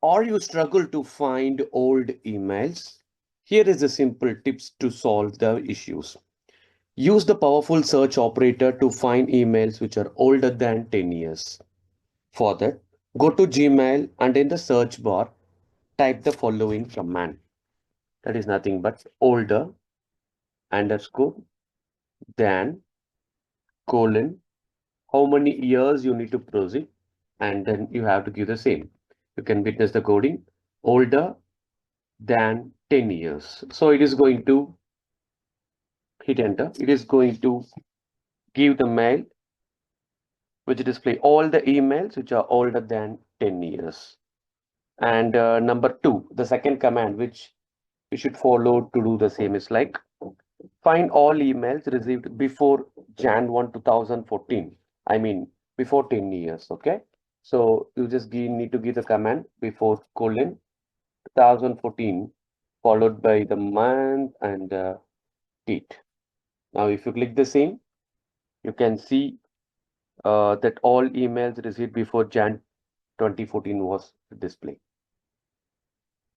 Or you struggle to find old emails? Here is a simple tips to solve the issues. Use the powerful search operator to find emails which are older than 10 years. For that, go to Gmail and in the search bar, type the following command. That is nothing but older underscore than colon how many years you need to proceed, and then you have to give the same. You can witness the coding older than 10 years. So it is going to hit enter. It is going to give the mail which display all the emails which are older than 10 years. And number two, the second command which we should follow to do the same is like find all emails received before Jan 1, 2014. I mean, before 10 years. Okay. So you just need to give the command before colon 2014 followed by the month and date. Now, if you click the same, you can see that all emails received before Jan 2014 was displayed.